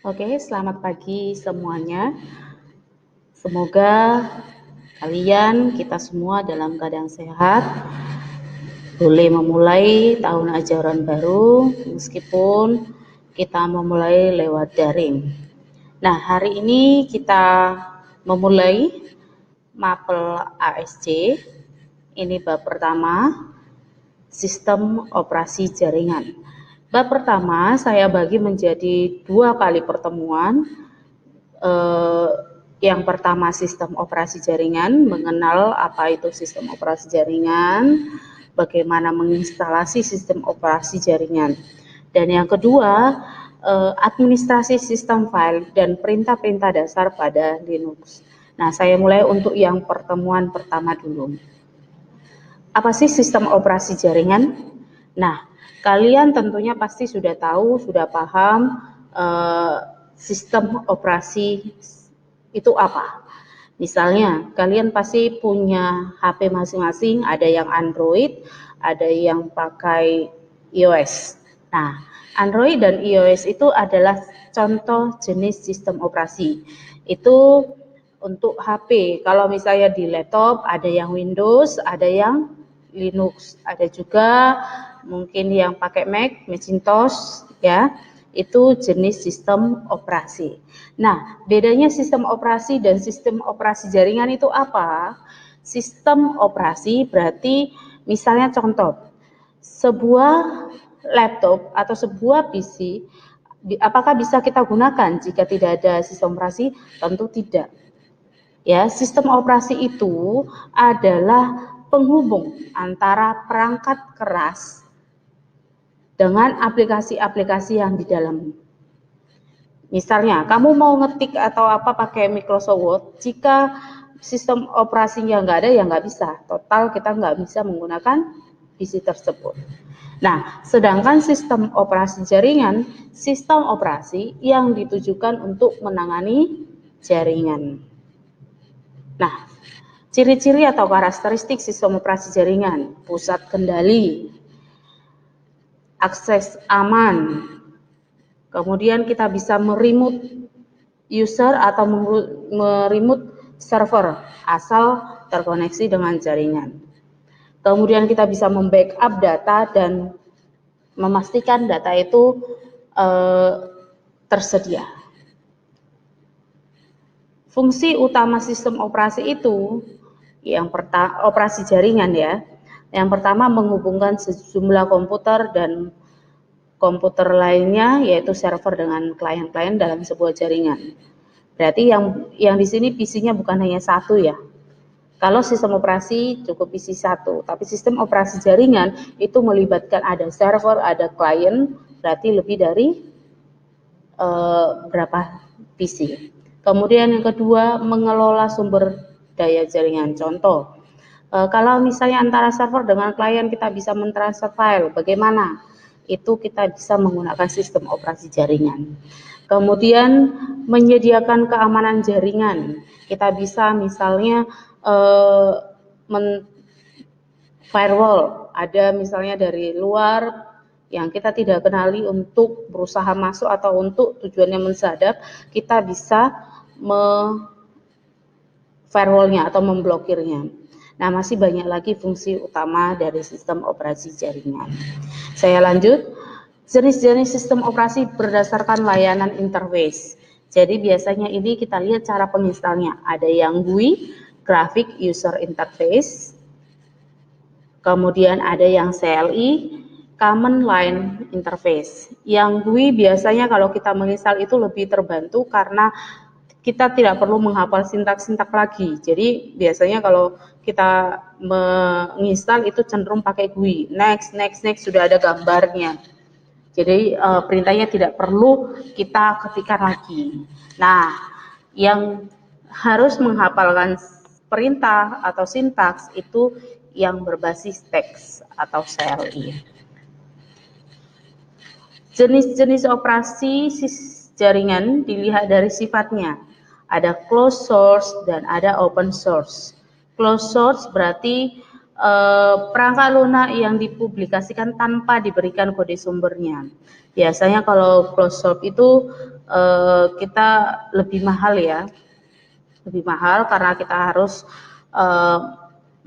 Oke, selamat pagi semuanya. Semoga kalian, kita semua dalam keadaan sehat, boleh memulai tahun ajaran baru meskipun kita memulai lewat daring. Nah, hari ini kita memulai mapel ASC. Ini bab pertama, sistem operasi jaringan. Bab pertama saya bagi menjadi 2 kali pertemuan. Yang pertama sistem operasi jaringan, mengenal apa itu sistem operasi jaringan, bagaimana menginstalasi sistem operasi jaringan. Dan yang kedua, administrasi sistem file dan perintah-perintah dasar pada Linux. Nah, saya mulai untuk yang pertemuan pertama dulu. Apa sih sistem operasi jaringan? Nah, kalian tentunya pasti sudah tahu, sudah paham sistem operasi itu apa. Misalnya, kalian pasti punya HP masing-masing, ada yang Android, ada yang pakai iOS. Nah, Android dan iOS itu adalah contoh jenis sistem operasi. Itu untuk HP. Kalau misalnya di laptop, ada yang Windows, ada yang Linux, ada juga mungkin yang pakai Mac, Macintosh, ya. Itu jenis sistem operasi. Nah, bedanya sistem operasi dan sistem operasi jaringan itu apa? Sistem operasi berarti misalnya contoh, sebuah laptop atau sebuah PC apakah bisa kita gunakan jika tidak ada sistem operasi? Tentu tidak. Ya, sistem operasi itu adalah penghubung antara perangkat keras dengan aplikasi-aplikasi yang di dalam. Misalnya, kamu mau ngetik atau apa pakai Microsoft Word, jika sistem operasinya nggak ada, ya nggak bisa. Total kita nggak bisa menggunakan PC tersebut. Nah, sedangkan sistem operasi jaringan, sistem operasi yang ditujukan untuk menangani jaringan. Nah, ciri-ciri atau karakteristik sistem operasi jaringan, pusat kendali, akses aman, kemudian kita bisa meremote user atau meremote server asal terkoneksi dengan jaringan. Kemudian kita bisa membackup data dan memastikan data itu tersedia. Fungsi utama sistem operasi itu yang pertama operasi jaringan ya. Yang pertama menghubungkan sejumlah komputer dan komputer lainnya, yaitu server dengan klien-klien dalam sebuah jaringan. Berarti yang di sini PC-nya bukan hanya satu ya. Kalau sistem operasi cukup PC satu, tapi sistem operasi jaringan itu melibatkan ada server, ada klien, berarti lebih dari berapa PC. Kemudian yang kedua, mengelola sumber daya jaringan. Contoh, kalau misalnya antara server dengan klien kita bisa mentransfer file, bagaimana? Itu kita bisa menggunakan sistem operasi jaringan. Kemudian menyediakan keamanan jaringan. Kita bisa misalnya firewall, ada misalnya dari luar yang kita tidak kenali untuk berusaha masuk atau untuk tujuannya mensadap, kita bisa firewallnya atau memblokirnya. Nah, masih banyak lagi fungsi utama dari sistem operasi jaringan. Saya lanjut, jenis-jenis sistem operasi berdasarkan layanan interface. Jadi biasanya ini kita lihat cara penginstalnya. Ada yang GUI, Graphic User Interface, kemudian ada yang CLI, Command Line Interface. Yang GUI biasanya kalau kita menginstal itu lebih terbantu karena kita tidak perlu menghafal sintak-sintak lagi. Jadi biasanya kalau kita menginstal itu cenderung pakai GUI. Next, sudah ada gambarnya. Jadi perintahnya tidak perlu kita ketikkan lagi. Nah, yang harus menghafalkan perintah atau sintaks itu yang berbasis teks atau CLI. Jenis-jenis operasi jaringan dilihat dari sifatnya. Ada closed source dan ada open source. Closed source berarti perangkat lunak yang dipublikasikan tanpa diberikan kode sumbernya. Biasanya kalau closed source itu kita lebih mahal ya, lebih mahal karena kita harus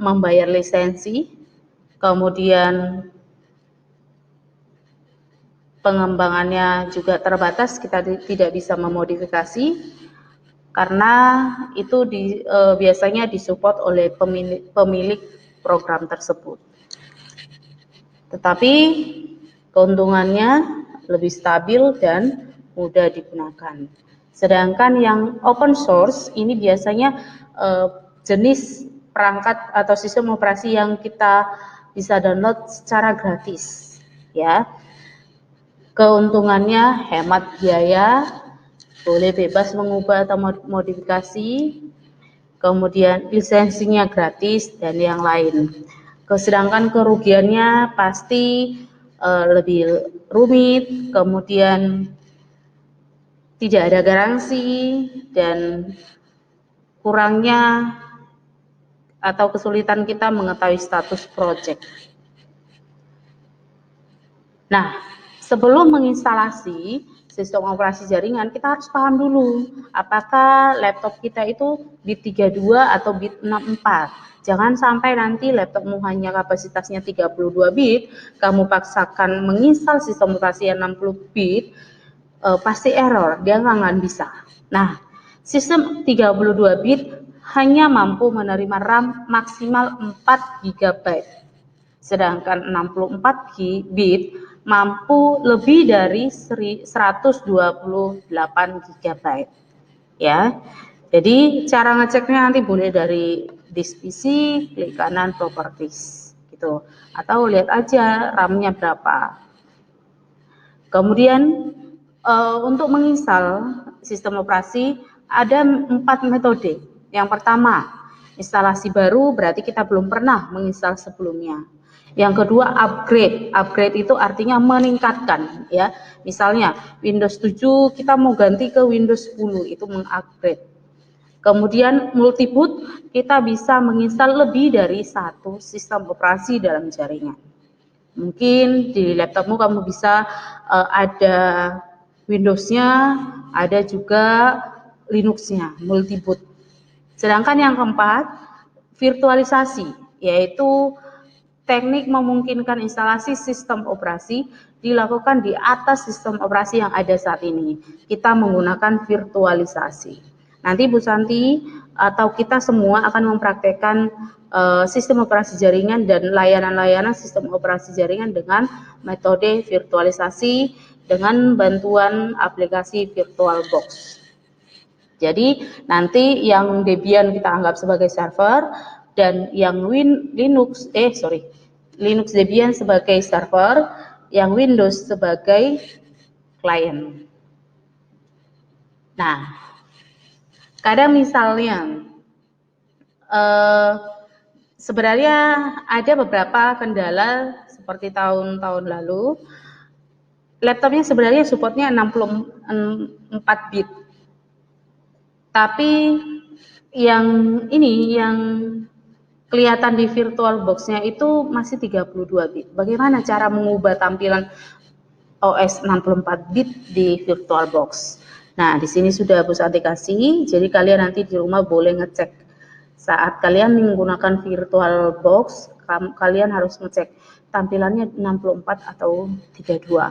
membayar lisensi, kemudian pengembangannya juga terbatas, kita tidak bisa memodifikasi karena itu biasanya disupport oleh pemilik program tersebut. Tetapi keuntungannya lebih stabil dan mudah digunakan. Sedangkan yang open source ini biasanya jenis perangkat atau sistem operasi yang kita bisa download secara gratis, ya. Keuntungannya hemat biaya, boleh bebas mengubah atau modifikasi, kemudian lisensinya gratis dan yang lain. Sedangkan kerugiannya pasti lebih rumit, kemudian tidak ada garansi dan kurangnya atau kesulitan kita mengetahui status project. Nah, sebelum menginstalasi sistem operasi jaringan, kita harus paham dulu apakah laptop kita itu bit 32 atau bit 64. Jangan sampai nanti laptopmu hanya kapasitasnya 32 bit, kamu paksakan menginstal sistem operasi yang 60 bit, pasti error, dia nggak akan bisa. Nah, sistem 32 bit hanya mampu menerima RAM maksimal 4 GB. Sedangkan 64 bit mampu lebih dari 128 GB. Ya. Jadi cara ngeceknya nanti boleh dari disk PC, klik kanan properties gitu. Atau lihat aja RAM-nya berapa. Kemudian untuk menginstal sistem operasi ada 4 metode. Yang pertama, instalasi baru berarti kita belum pernah menginstal sebelumnya. Yang kedua, upgrade. Upgrade itu artinya meningkatkan, ya. Misalnya Windows 7 kita mau ganti ke Windows 10, itu mengupgrade. Kemudian multiboot, kita bisa menginstal lebih dari satu sistem operasi dalam jaringan. Mungkin di laptopmu kamu bisa ada Windows-nya, ada juga Linux-nya, multiboot. Sedangkan yang keempat, virtualisasi, yaitu teknik memungkinkan instalasi sistem operasi dilakukan di atas sistem operasi yang ada saat ini. Kita menggunakan virtualisasi. Nanti Bu Santi atau kita semua akan mempraktekkan sistem operasi jaringan dan layanan-layanan sistem operasi jaringan dengan metode virtualisasi dengan bantuan aplikasi VirtualBox. Jadi nanti yang Debian kita anggap sebagai server dan yang Linux Debian sebagai server, yang Windows sebagai klien. Nah, kadang misalnya sebenarnya ada beberapa kendala seperti tahun-tahun lalu, laptopnya sebenarnya supportnya 64 bit. Tapi yang kelihatan di VirtualBox-nya itu masih 32 bit. Bagaimana cara mengubah tampilan OS 64 bit di VirtualBox? Nah, di sini sudah Bu Santi kasih, jadi kalian nanti di rumah boleh ngecek. Saat kalian menggunakan VirtualBox, kalian harus ngecek tampilannya 64 atau 32.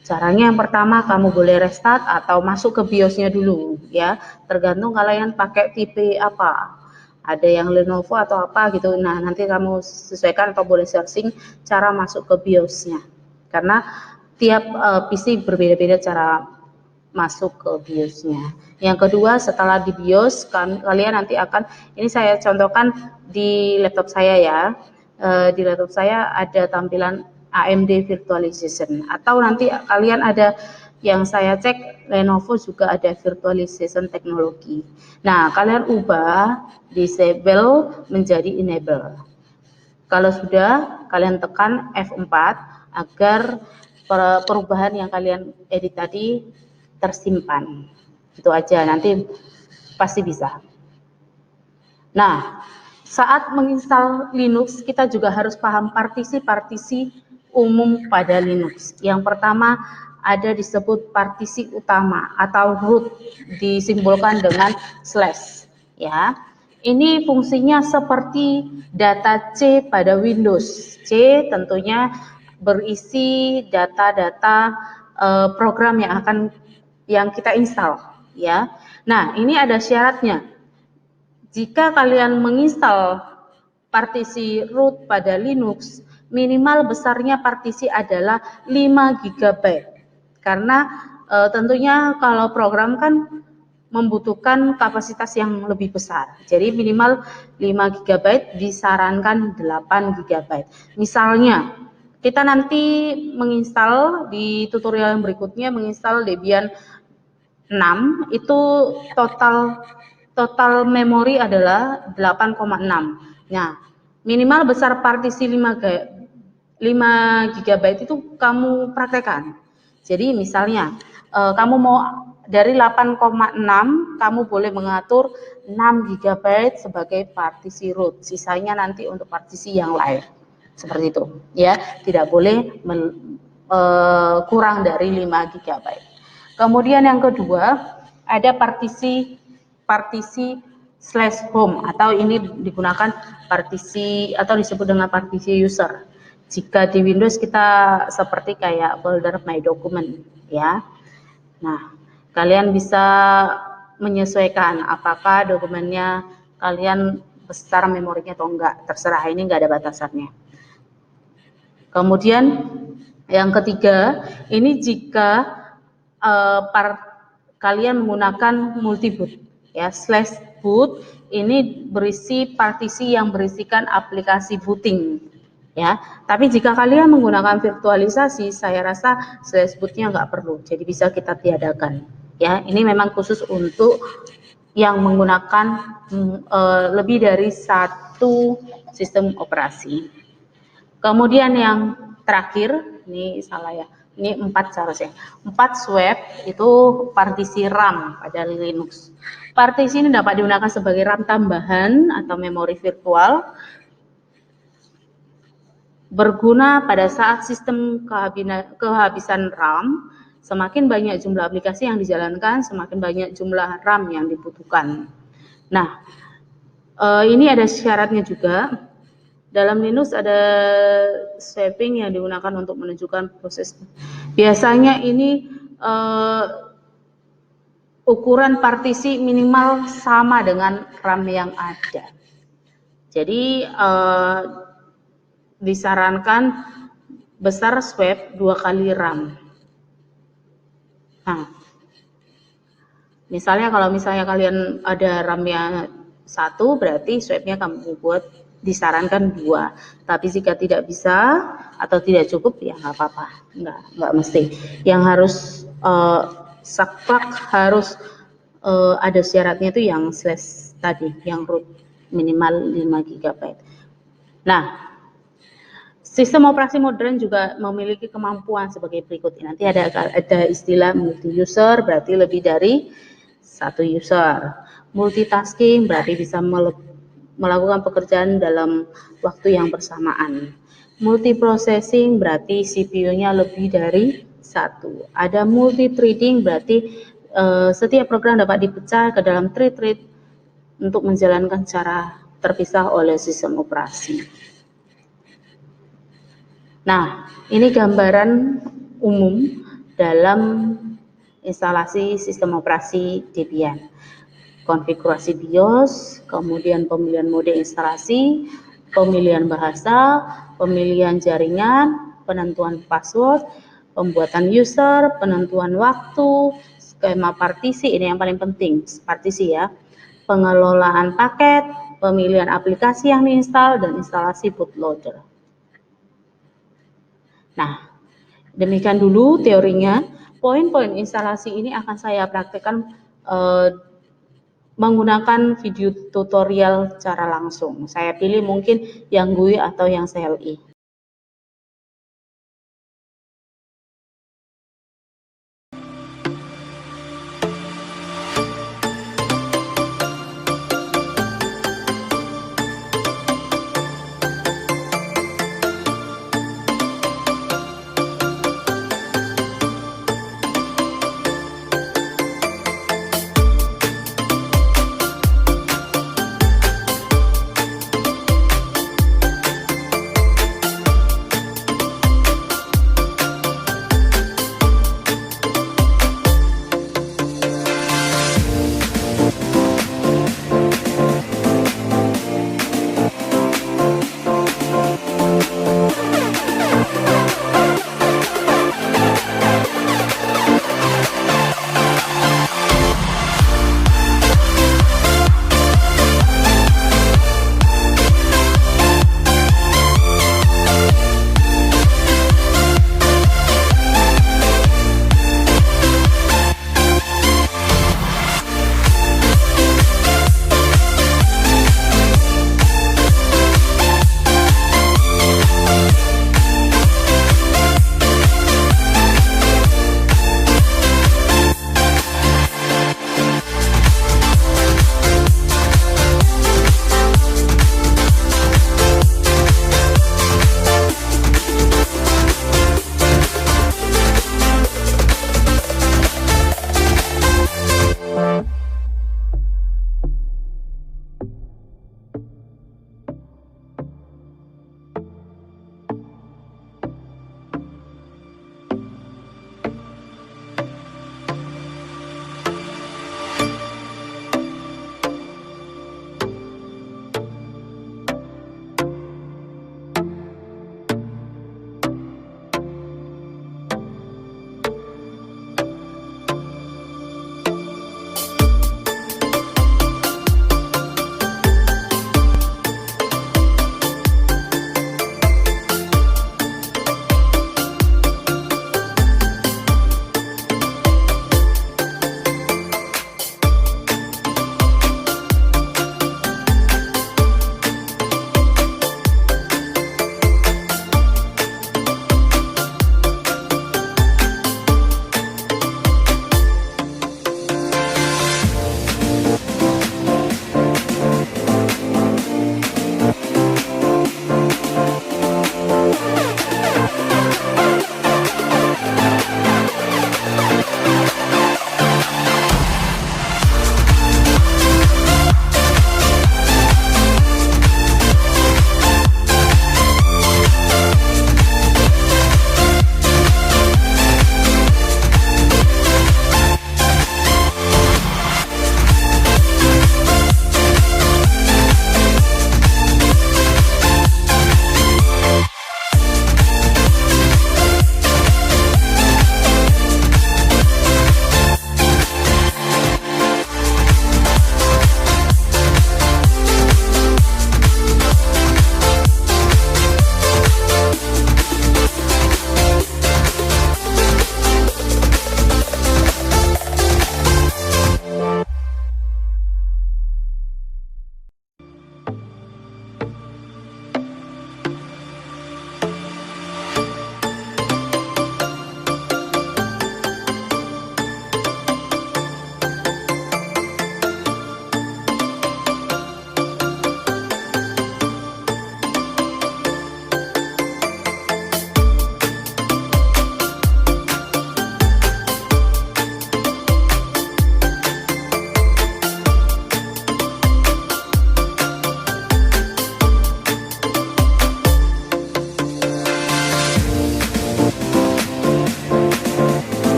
Caranya yang pertama, kamu boleh restart atau masuk ke BIOS-nya dulu, ya. Tergantung kalian pakai tipe apa. Ada yang Lenovo atau apa gitu. Nah, nanti kamu sesuaikan atau boleh searching cara masuk ke BIOS-nya. Karena tiap PC berbeda-beda cara masuk ke BIOS-nya. Yang kedua, setelah di BIOS, kalian nanti akan, ini saya contohkan di laptop saya ya. Di laptop saya ada tampilan AMD Virtualization, atau nanti kalian ada yang saya cek Lenovo juga ada virtualization teknologi. Nah, kalian ubah disable menjadi enable. Kalau sudah, kalian tekan F4 agar perubahan yang kalian edit tadi tersimpan. Itu aja, nanti pasti bisa. Nah, saat menginstal Linux, kita juga harus paham partisi-partisi umum pada Linux. Yang pertama ada disebut partisi utama atau root, disimbolkan dengan slash, ya. Ini fungsinya seperti data C pada Windows. C tentunya berisi data-data program yang kita install, ya. Nah, ini ada syaratnya. Jika kalian menginstal partisi root pada Linux, minimal besarnya partisi adalah 5 GB. Karena tentunya kalau program kan membutuhkan kapasitas yang lebih besar. Jadi minimal 5 GB, disarankan 8 GB. Misalnya, kita nanti menginstal di tutorial yang berikutnya menginstal Debian 6, itu total memori adalah 8,6. Nah, minimal besar partisi 5 GB itu kamu praktekkan. Jadi misalnya kamu mau dari 8,6, kamu boleh mengatur 6 GB sebagai partisi root, sisanya nanti untuk partisi yang lain. Seperti itu, ya. Tidak boleh kurang dari 5 GB. Kemudian yang kedua, ada partisi /home, atau ini digunakan partisi atau disebut dengan partisi user. Jika di Windows kita seperti kayak folder my document, ya. Nah, kalian bisa menyesuaikan apakah dokumennya kalian besar memorinya atau enggak, terserah, ini enggak ada batasannya. Kemudian yang ketiga, ini jika kalian menggunakan multiboot, ya, /boot ini berisi partisi yang berisikan aplikasi booting, ya. Tapi jika kalian menggunakan virtualisasi, saya rasa /bootnya nggak perlu, jadi bisa kita tiadakan, ya. Ini memang khusus untuk yang menggunakan lebih dari satu sistem operasi. Kemudian yang terakhir, ini salah ya, ini 4 seharusnya. 4 swap itu partisi RAM pada Linux. Partisi ini dapat digunakan sebagai RAM tambahan atau memori virtual, berguna pada saat sistem kehabisan RAM. Semakin banyak jumlah aplikasi yang dijalankan, semakin banyak jumlah RAM yang dibutuhkan. Nah, ini ada syaratnya juga. Dalam Linux ada swapping yang digunakan untuk menunjukkan proses. Biasanya ini ukuran partisi minimal sama dengan RAM yang ada. Jadi disarankan besar swap 2 kali RAM. Nah, misalnya kalau kalian ada RAM-nya 1, berarti swapnya kamu buat disarankan 2. Tapi jika tidak bisa atau tidak cukup, ya nggak apa-apa, nggak mesti. Yang harus saklek harus ada syaratnya itu yang slash tadi, yang root minimal 5 GB. Nah, sistem operasi modern juga memiliki kemampuan sebagai berikut. Nanti ada istilah multi user, berarti lebih dari satu user. Multitasking berarti bisa melakukan pekerjaan dalam waktu yang bersamaan. Multiprocessing berarti CPU-nya lebih dari 1. Ada multi-threading berarti setiap program dapat dipecah ke dalam thread untuk menjalankan secara terpisah oleh sistem operasi. Nah, ini gambaran umum dalam instalasi sistem operasi Debian. Konfigurasi BIOS, kemudian pemilihan mode instalasi, pemilihan bahasa, pemilihan jaringan, penentuan password, pembuatan user, penentuan waktu, skema partisi, ini yang paling penting, partisi ya, pengelolaan paket, pemilihan aplikasi yang diinstal, dan instalasi bootloader. Nah, demikian dulu teorinya. Poin-poin instalasi ini akan saya praktekkan menggunakan video tutorial secara langsung. Saya pilih mungkin yang GUI atau yang CLI.